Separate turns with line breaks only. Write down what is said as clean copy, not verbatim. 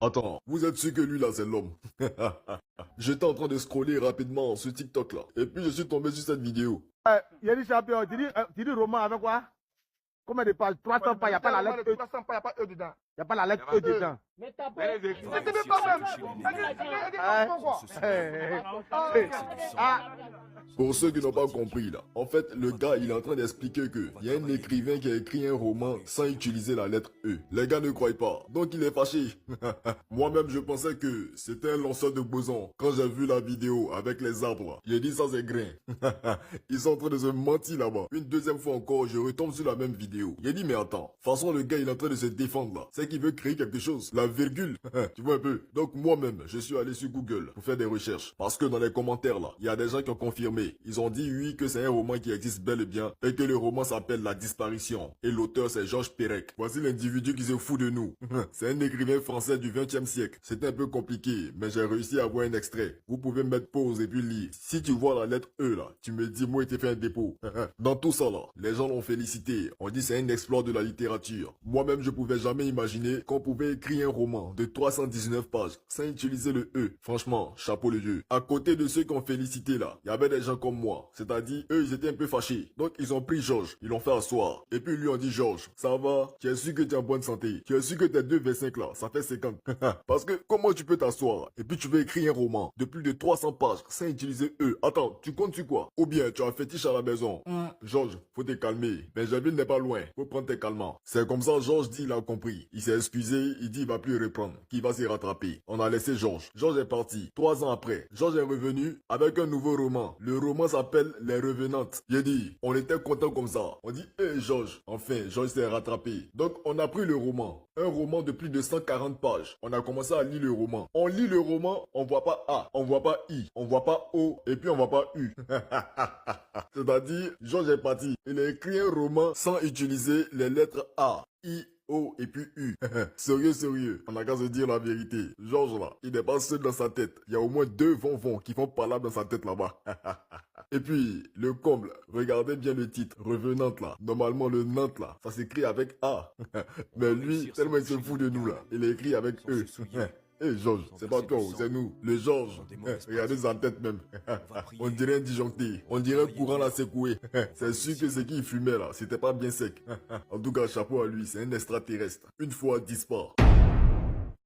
Attends, vous êtes sûr que lui là c'est l'homme? J'étais en train de scroller rapidement sur TikTok là, et puis je suis tombé sur cette vidéo.
Il y a des champions, tu dis roman avec quoi? Combien de pages? 300 pages, il n'y a pas la lettre E.
300 pages, il n'y a pas E dedans.
Il n'y a pas la lettre E dedans.
Mais t'as pas...
C'est pas même.
Pour ceux qui n'ont pas compris là, en fait le gars il est en train d'expliquer que il y a un écrivain qui a écrit un roman sans utiliser la lettre E. Les gars ne croient pas, donc il est fâché. Moi-même je pensais que c'était un lanceur de boson quand j'ai vu la vidéo avec les arbres là. J'ai dit ça c'est grain. Ils sont en train de se mentir là-bas. Une deuxième fois encore, je retombe sur la même vidéo. J'ai dit mais attends, de toute façon le gars il est en train de se défendre là. C'est qu'il veut créer quelque chose. La virgule, tu vois un peu. Donc moi-même, je suis allé sur Google pour faire des recherches. Parce que dans les commentaires là, il y a des gens qui ont confirmé. Ils ont dit oui que c'est un roman qui existe bel et bien et que le roman s'appelle La Disparition. Et l'auteur c'est Georges Perec. Voici l'individu qui se fout de nous. C'est un écrivain français du 20e siècle. C'est un peu compliqué, mais j'ai réussi à avoir un extrait. Vous pouvez mettre pause et puis lire. Si tu vois la lettre E là, tu me dis moi il t'a fait un dépôt. Dans tout ça là, les gens l'ont félicité. On dit c'est un exploit de la littérature. Moi-même je pouvais jamais imaginer qu'on pouvait écrire un roman de 319 pages sans utiliser le E. Franchement, chapeau le dieu. À côté de ceux qui ont félicité là, il y avait des gens comme moi. C'est-à-dire, eux, ils étaient un peu fâchés. Donc, ils ont pris Georges. Ils l'ont fait asseoir. Et puis, ils lui ont dit, Georges, ça va? Tu es sûr que tu es en bonne santé? Tu es sûr que tes 2,25 là, ça fait 50. Parce que, comment tu peux t'asseoir? Et puis, tu veux écrire un roman de plus de 300 pages sans utiliser E. Attends, tu comptes sur quoi? Ou bien, tu as un fétiche à la maison? Georges, faut te calmer. Benjamin n'est pas loin. Faut prendre tes calmants. C'est comme ça, Georges dit, il a compris. Il s'est excusé, il dit, il va plus reprendre. Qu'il va se rattraper. On a laissé Georges. Georges est parti. 3 ans après, Georges est revenu avec un nouveau roman. Le roman s'appelle Les Revenantes. J'ai dit, on était content comme ça. On dit, hé Georges. Enfin, Georges s'est rattrapé. Donc, on a pris le roman. Un roman de plus de 140 pages. On a commencé à lire le roman. On lit le roman, on voit pas A, on voit pas I, on voit pas O, et puis on voit pas U. C'est-à-dire, Georges est parti. Il a écrit un roman sans utiliser les lettres A, I, O et puis U. Sérieux, on a qu'à se dire la vérité. Georges là, il n'est pas seul dans sa tête. Il y a au moins 2 vonvons qui font parlable dans sa tête là-bas. Et puis, le comble, regardez bien le titre, Revenante là. Normalement le Nantes là, ça s'écrit avec A. Mais lui, tellement il se fout de nous là, il est écrit avec E. Eh Georges, c'est pas toi, c'est nous. Le Georges. Regardez sa tête même. On dirait un disjoncté. On dirait un courant l'a secoué. C'est sûr que ce qu'il fumait là, c'était pas bien sec. En tout cas, chapeau à lui, c'est un extraterrestre. Une fois disparaît.